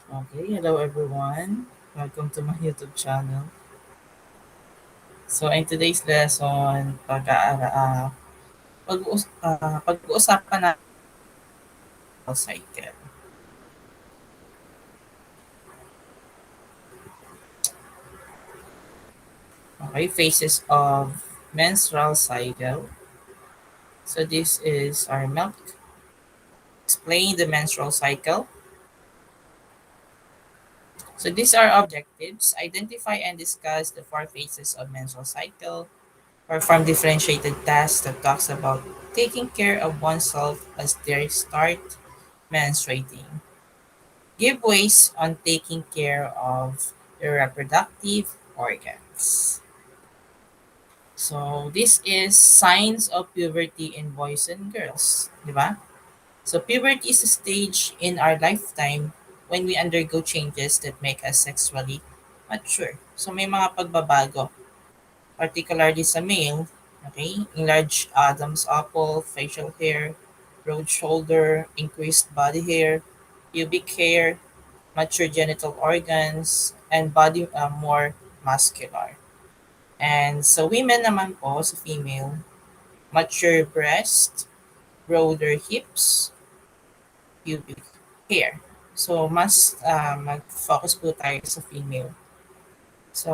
Okay, hello everyone. Welcome to my YouTube channel. So in today's lesson, pag-uusapan natin ang cycle. Okay, phases of menstrual cycle. So this is our milk. Explain the menstrual cycle. So these are objectives. Identify and discuss the four phases of menstrual cycle. Perform differentiated tasks that talks about taking care of oneself as they start menstruating. Give ways on taking care of your reproductive organs. So this is signs of puberty in boys and girls, di ba? So puberty is a stage in our lifetime when we undergo changes that make us sexually mature. So may mga pagbabago, particularly sa male, okay? Enlarged Adam's apple, facial hair, broad shoulder, increased body hair, pubic hair, mature genital organs, and body more muscular. And sa women naman po, sa female, mature breast, broader hips, pubic hair. So, mas mag-focus po tayo sa female. So,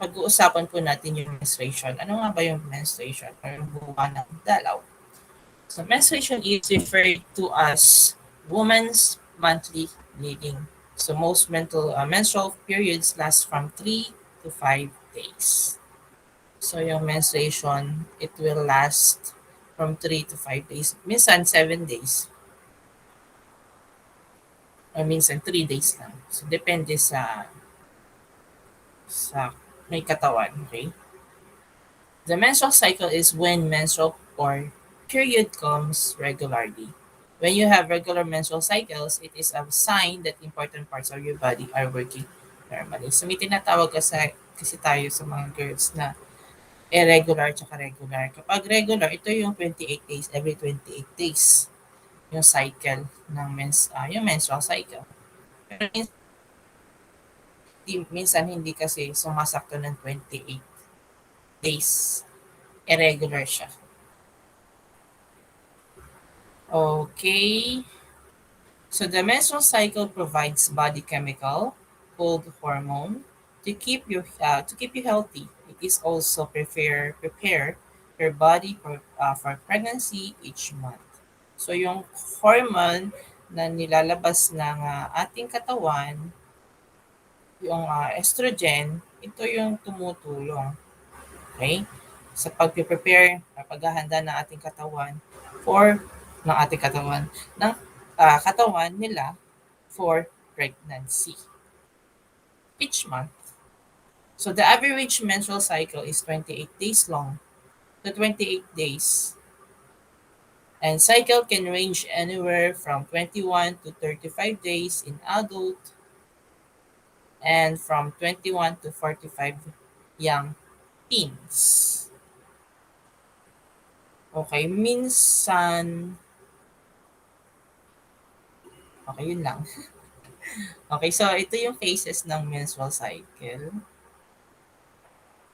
pag-uusapan po natin yung menstruation. Ano nga ba yung menstruation? Or yung buwan ng dalaw? So, menstruation is referred to as woman's monthly bleeding. So, most menstrual periods last from 3 to 5 days. So, yung menstruation, it will last from 3 to 5 days. Minsan, 7 days. O minsan, 3 days lang. So, depende sa may katawan. Okay? The menstrual cycle is when menstrual or period comes regularly. When you have regular menstrual cycles, it is a sign that important parts of your body are working normally. So may tinatawag kasi tayo sa mga girls na irregular tsaka regular. Kapag regular, ito yung 28 days, every 28 days yung cycle ng yung menstrual cycle. Pero minsan hindi kasi sumasakto ng 28 days. Irregular siya. Okay. So the menstrual cycle provides body chemical called hormone to keep you healthy. It is also prepare your body for pregnancy each month. So yung hormone na nilalabas ng ating katawan, yung estrogen, ito yung tumutulong, okay? Sa pagpe-prepare, paghahanda ng ating katawan for ng ating katawan ng katawan nila for pregnancy each month. So the average menstrual cycle is 28 days long. So 28 days. And cycle can range anywhere from 21 to 35 days in adult and from 21 to 45 young teens. Okay, minsan okay, yun lang. Okay, so ito yung phases ng menstrual cycle.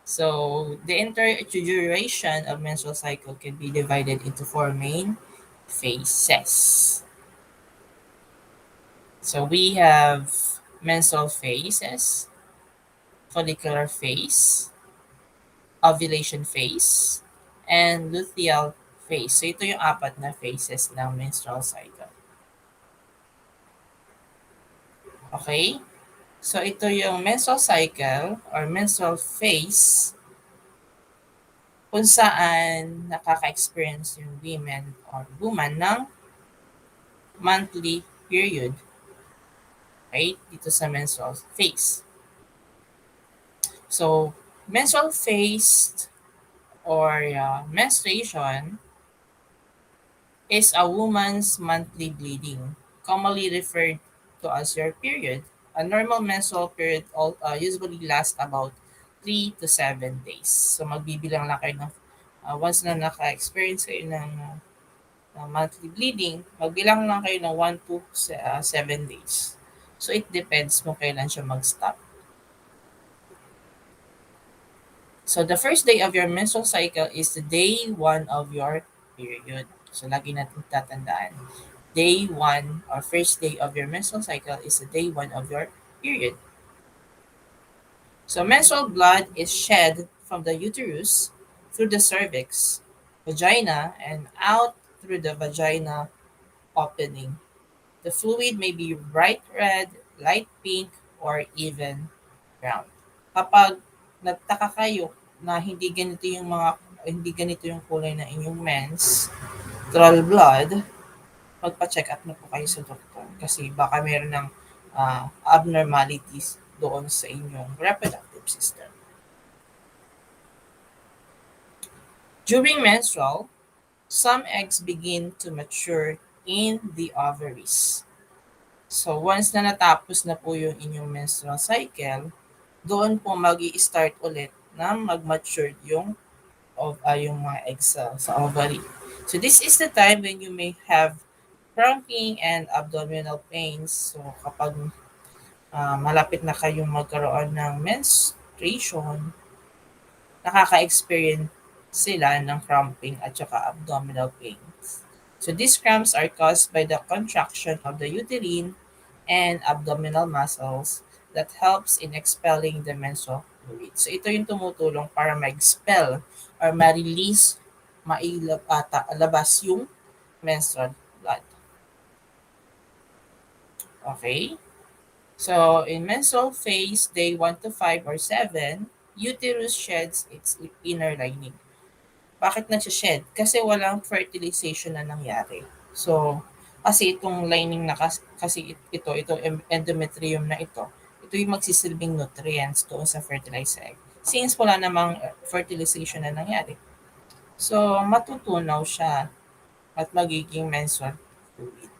So the entire duration of menstrual cycle can be divided into four main phases. So we have menstrual phases, follicular phase, ovulation phase, and luteal phase. So ito yung apat na phases ng menstrual cycle. Okay? So ito yung menstrual cycle or menstrual phase kung saan nakaka-experience yung women or woman ng monthly period, right? Dito sa menstrual phase. So, menstrual phase or menstruation is a woman's monthly bleeding, commonly referred to as your period. A normal menstrual period usually lasts about 3 to 7 days. So, magbibilang lang kayo ng once na naka-experience kayo ng monthly bleeding, magbilang lang kayo ng 1 to 7 days. So it depends kung kailan siya mag-stop. So the first day of your menstrual cycle is the day 1 of your period. So lagi natin tatandaan. Day 1 or first day of your menstrual cycle is the day 1 of your period. So menstrual blood is shed from the uterus through the cervix, vagina, and out through the vagina opening. The fluid may be bright red, light pink, or even brown. Kapag nagtaka kayo na hindi ganito yung kulay ng inyong menstrual blood, magpa-check up na po kayo sa doktor kasi baka meron ng abnormalities doon sa inyong reproductive system. During menstrual, some eggs begin to mature in the ovaries. So once na natapos na po yung inyong menstrual cycle, doon po mag-i-start ulit na mag-mature yung mga eggs sa ovary. So this is the time when you may have cramping and abdominal pains. So kapag malapit na kayong magkaroon ng menstruation, nakaka-experience sila ng cramping at saka abdominal pains. So these cramps are caused by the contraction of the uterine and abdominal muscles that helps in expelling the menstrual fluid. So ito yung tumutulong para ma-expel or ma-release, labas yung menstrual blood. Okay? So in menstrual phase, day 1 to 5 or 7, uterus sheds its inner lining. Bakit nagshe-shed? Kasi walang fertilization na nangyari. So, kasi itong lining na ito endometrium na ito yung magsisilbing nutrients doon sa fertilized egg. Since wala namang fertilization na nangyari. So, matutunaw siya at magiging menstrual fluid.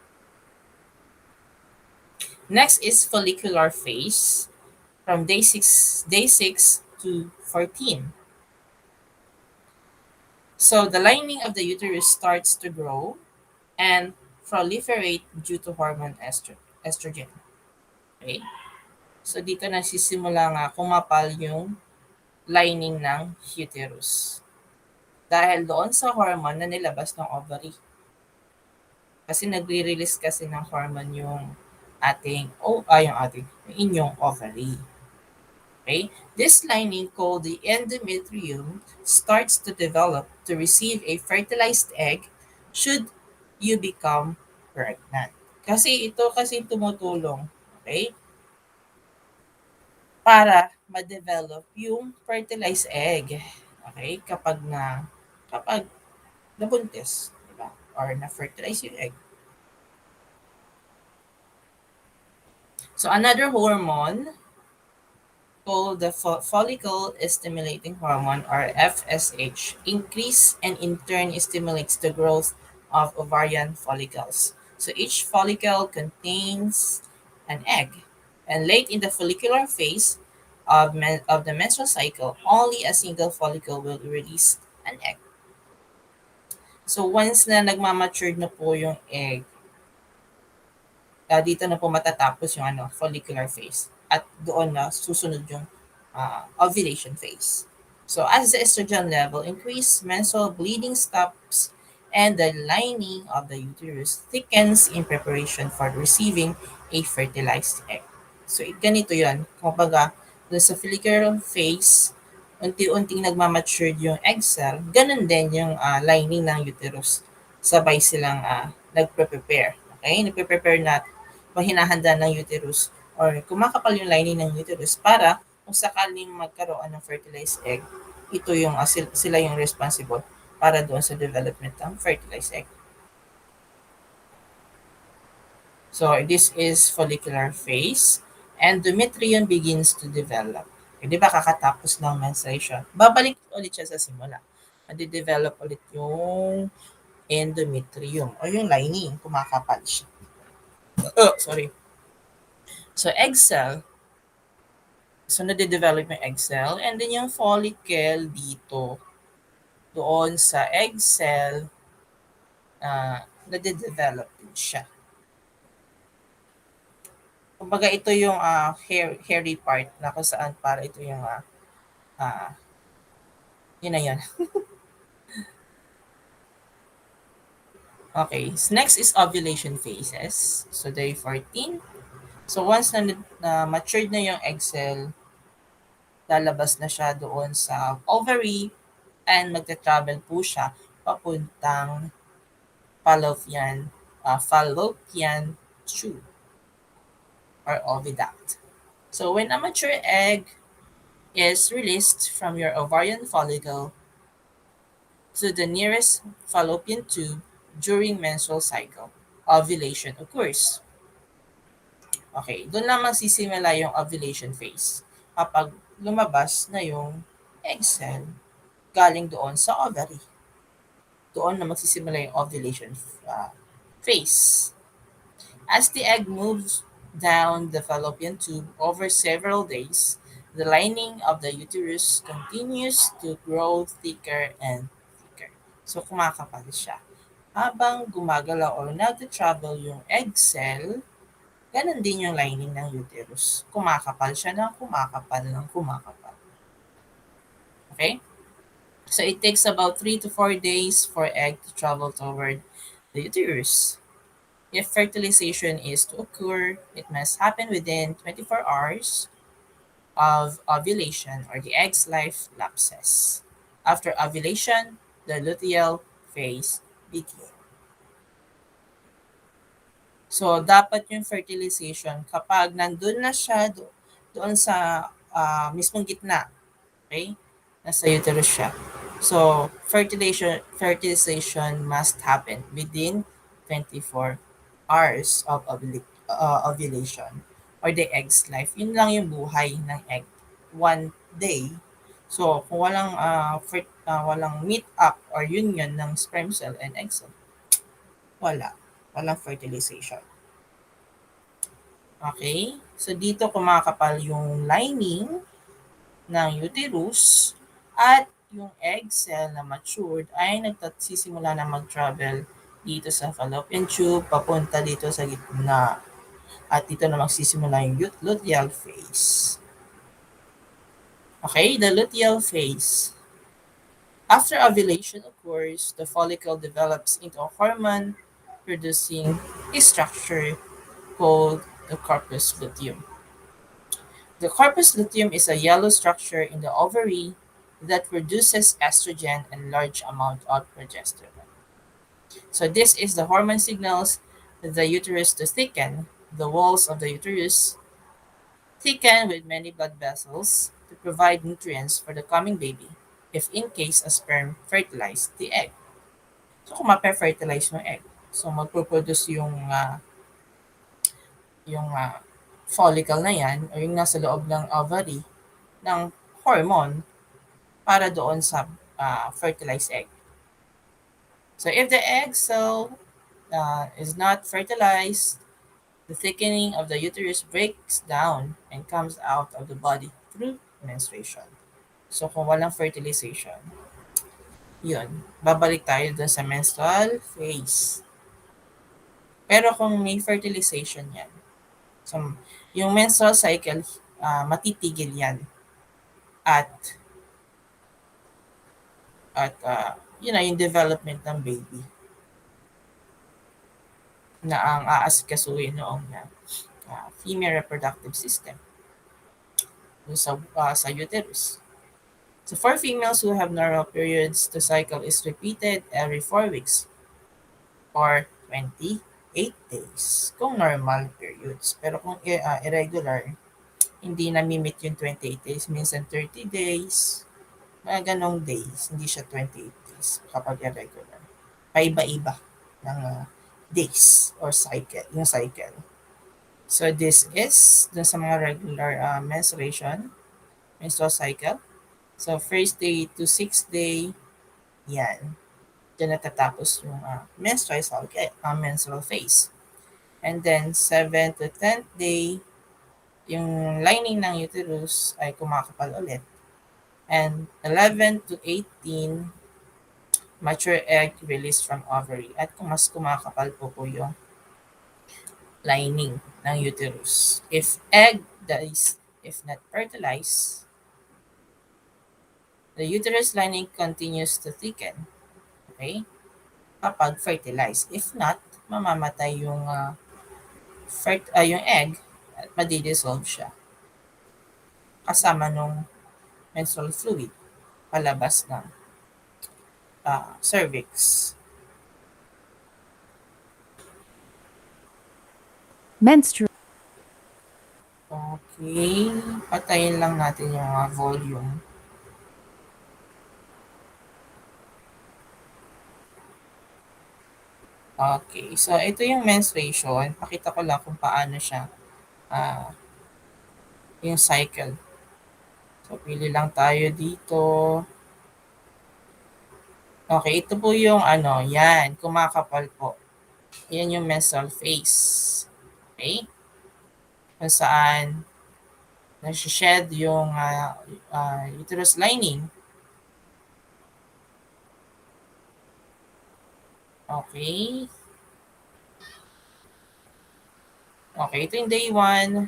Next is follicular phase from day 6 to 14. So, the lining of the uterus starts to grow and proliferate due to hormone estrogen. Okay? So dito nagsisimula nga kumapal yung lining ng uterus. Dahil doon sa hormone na nilabas ng ovary. Kasi nagre-release kasi ng hormone yung inyong ovary. Okay? This lining called the endometrium starts to develop to receive a fertilized egg should you become pregnant. Kasi ito kasi tumutulong, okay? Para ma-develop yung fertilized egg. Okay? Kapag nabuntis, di ba? Or na-fertilize yung egg. So another hormone called the follicle stimulating hormone or FSH increase and in turn stimulates the growth of ovarian follicles. So each follicle contains an egg. And late in the follicular phase of the menstrual cycle, only a single follicle will release an egg. So once na nagmamature na po yung egg, dito na po matatapos yung follicular phase. At doon na susunod yung ovulation phase. So as the estrogen level increase, menstrual bleeding stops and the lining of the uterus thickens in preparation for receiving a fertilized egg. So ganito yun. Kumbaga, dun sa follicular phase, unti-unting nagmamature yung egg cell, ganun din yung lining ng uterus. Sabay silang nagpe-prepare. Okay? Nagpe-prepare na hinahanda ng uterus or kumakapal yung lining ng uterus para kung sakaling magkaroon ng fertilized egg, ito yung sila yung responsible para doon sa development ng fertilized egg. So this is follicular phase. Endometrium begins to develop. Di ba kakatapos ng menstruation? Babalik ulit siya sa simula. Nade-develop ulit yung endometrium o yung lining, kumakapal siya. Sorry. So egg cell, so nade-develop yung egg cell and then yung follicle dito, doon sa egg cell, nade-develop din siya. Kumbaga ito yung hairy part na kung saan para ito yung ah, yun na yun. Okay, so next is ovulation phases. So day 14. So once na matured na yung egg cell, lalabas na siya doon sa ovary and magta-travel po siya papuntang fallopian tube or oviduct. So when a mature egg is released from your ovarian follicle to the nearest fallopian tube during menstrual cycle, ovulation occurs. Okay, doon lang magsisimula yung ovulation phase. Kapag lumabas na yung egg cell galing doon sa ovary, doon na magsisimula yung ovulation phase. As the egg moves down the fallopian tube over several days, the lining of the uterus continues to grow thicker and thicker. So kumakapal siya. Habang gumagalaw o nag-travel yung egg cell, ganun din yung lining ng uterus. Kumakapal siya ng kumakapal ng kumakapal. Okay? So it takes about 3 to 4 days for egg to travel toward the uterus. If fertilization is to occur, it must happen within 24 hours of ovulation or the egg's life lapses. After ovulation, the luteal phase begins. So, dapat yung fertilization kapag nandun na siya doon sa mismong gitna, okay? Nasa uterus siya. So, fertilization must happen within 24 hours of ovulation or the egg's life. Yun lang yung buhay ng egg. One day. So, kung walang meet up or union ng sperm cell and egg cell, wala. Walang fertilization. Okay? So, dito kumakapal yung lining ng uterus at yung egg cell na matured ay nagsisimula na mag-travel dito sa fallopian tube papunta dito sa gitna. At dito na magsisimula yung luteal phase. Okay, the luteal phase. After ovulation occurs, the follicle develops into a hormone producing a structure called the corpus luteum. The corpus luteum is a yellow structure in the ovary that produces estrogen and large amount of progesterone. So this is the hormone signals the uterus to thicken. The walls of the uterus thicken with many blood vessels to provide nutrients for the coming baby if in case a sperm fertilized the egg. So kung ma-fertilize yung egg, so magpo-produce yung follicle na yan o yung nasa loob ng ovary ng hormone para doon sa fertilized egg. So if the egg cell is not fertilized, the thickening of the uterus breaks down and comes out of the body through menstruation. So kung walang fertilization, yun, babalik tayo dun sa menstrual phase. Pero kung may fertilization yan, so yung menstrual cycle, matitigil yan at yun na yung development ng baby na ang aasikasuhin noong female reproductive system sa uterus. So for females who have normal periods, the cycle is repeated every 4 weeks or 28 days kung normal periods. Pero kung irregular, hindi na-meet yung 28 days, minsan 30 days, mga ganong days, hindi siya 28 days kapag irregular. Paiba-iba ng days or cycle, yung cycle. So this is dun sa mga regular menstrual cycle. So first day to 6th day, yan. Diyan natatapos yung menstrual phase. And then 7th to 10th day, yung lining ng uterus ay kumakapal ulit. And 11 to 18, mature egg released from ovary. At kung mas kumakapal po yung lining. ng uterus. If egg dies, if not fertilized, the uterus lining continues to thicken. Okay? Kapag fertilized. If not, mamamatay yung, yung egg at madidissolve siya kasama nung menstrual fluid palabas ng cervix. Menstrual. Okay, patayin lang natin yung volume. Okay, so ito yung menstruation. Pakita ko lang kung paano siya, ah, yung cycle. So, pili lang tayo dito. Okay, ito po yung ano, yan, kumakapal po. Yan yung menstrual phase. Okay? Kung saan nasished yung uterus lining. Okay? Okay, ito yung day 1.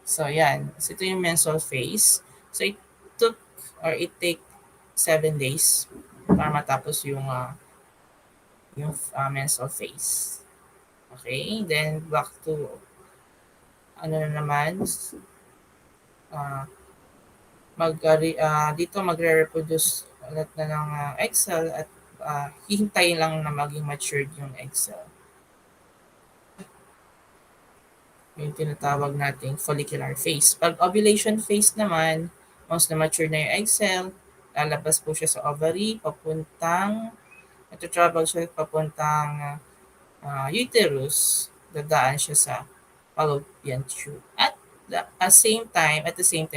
So, yan. So, ito yung menstrual phase. So, it took or it take 7 days para matapos yung menstrual phase. Okay? Then, back to ano na naman, uh, dito magre-reproduce ulit na ng egg cell at hihintayin lang na maging matured yung egg cell. Yung tinatawag nating follicular phase. Pag ovulation phase naman, once na mature na yung egg cell, lalabas po siya sa ovary, travel siya papuntang uterus, dadaan siya sa fallopian tube. At the same time,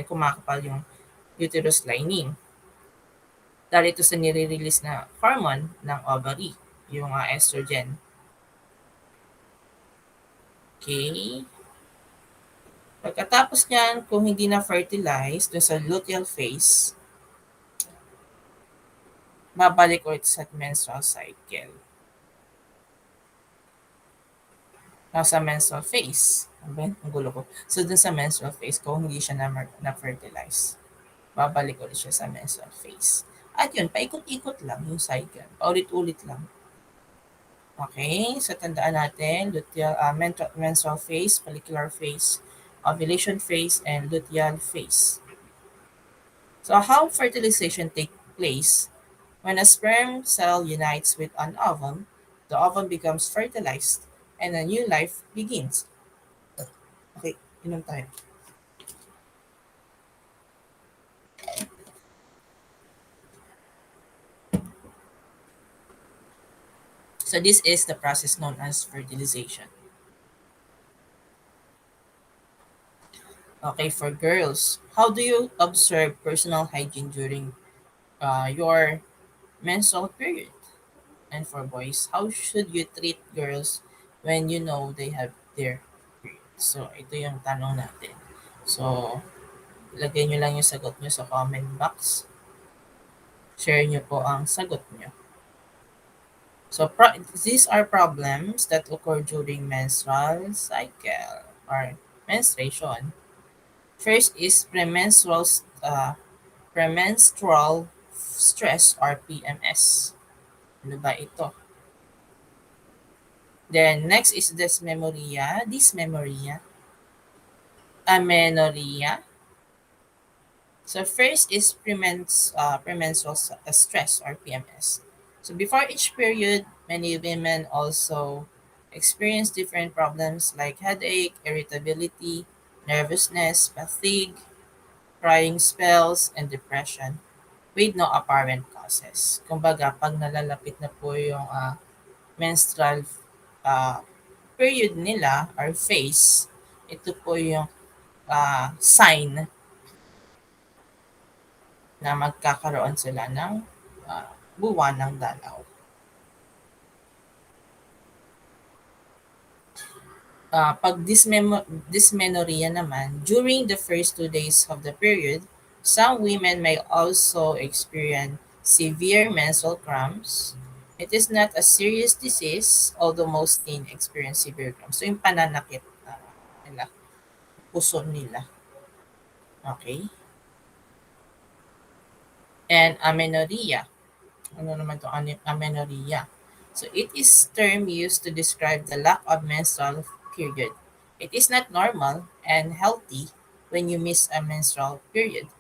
kumakapal yung uterus lining. Dahil ito sa nire-release na hormone ng ovary, yung estrogen. Okay? Pagkatapos niyan, kung hindi na fertilized dun sa luteal phase, babalik ulit sa menstrual cycle. Nasa menstrual phase. Ang gulo ko. So, dun sa menstrual phase, kung hindi siya na-fertilize, babalik ulit siya sa menstrual phase. At yun, paikot-ikot lang yung cycle. Paulit-ulit lang. Okay? So, tandaan natin, menstrual phase, follicular phase, ovulation phase, and luteal phase. So, how fertilization take place? When a sperm cell unites with an ovum, the ovum becomes fertilized and a new life begins. Okay, inom tayo. So this is the process known as fertilization. Okay, for girls, how do you observe personal hygiene during your menstrual period? And for boys, how should you treat girls when you know they have their period? So ito yung tanong natin. So, lagay nyo lang yung sagot nyo sa comment box. Share nyo po ang sagot nyo. So, these are problems that occur during menstrual cycle or menstruation. First is premenstrual stress or PMS. Ano ba ito? Then, next is dysmenorrhea, amenorrhea. So, first is premenstrual stress or PMS. So, before each period, many women also experience different problems like headache, irritability, nervousness, fatigue, crying spells, and depression with no apparent causes. Kumbaga, pag nalalapit na po yung menstrual uh, period nila or phase, ito po yung sign na magkakaroon sila ng buwan ng dalaw. Pag dysmenorrhea naman, during the first 2 days of the period, some women may also Severe menstrual cramps. It is not a serious disease, although most teen experience severe cramps. So yung pananakit nila, puso nila. Okay? And amenorrhea. Ano naman to amenorrhea? So it is term used to describe the lack of menstrual period. It is not normal and healthy when you miss a menstrual period.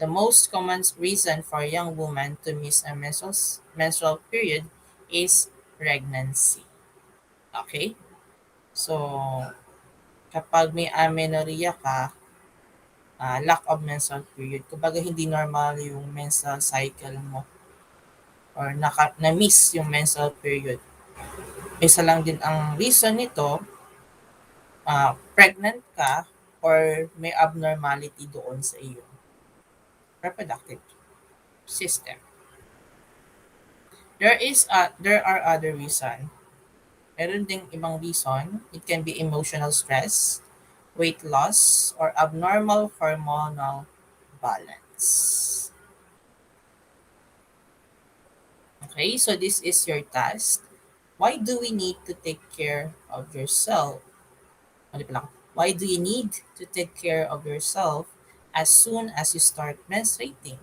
The most common reason for a young woman to miss a menstrual period is pregnancy. Okay? So, kapag may amenorrhea ka, lack of menstrual period, kumbaga hindi normal yung menstrual cycle mo or na-miss yung menstrual period. Isa lang din ang reason nito, pregnant ka or may abnormality doon sa iyong reproductive system. There are other reason. Meron ding ibang reason. It can be emotional stress, weight loss, or abnormal hormonal balance. Okay, so this is your task. Why do we need to take care of yourself? Ano pala? Why do you need to take care of yourself as soon as you start menstruating?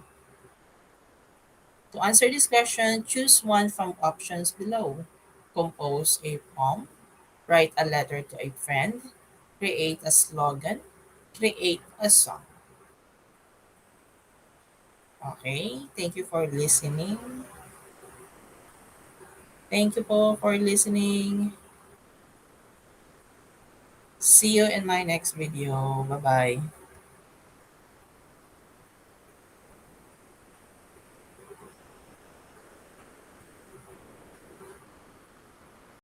To answer this question, choose one from options below. Compose a poem, write a letter to a friend, create a slogan, create a song. Okay, thank you for listening. Thank you po for listening. See you in my next video. Bye-bye.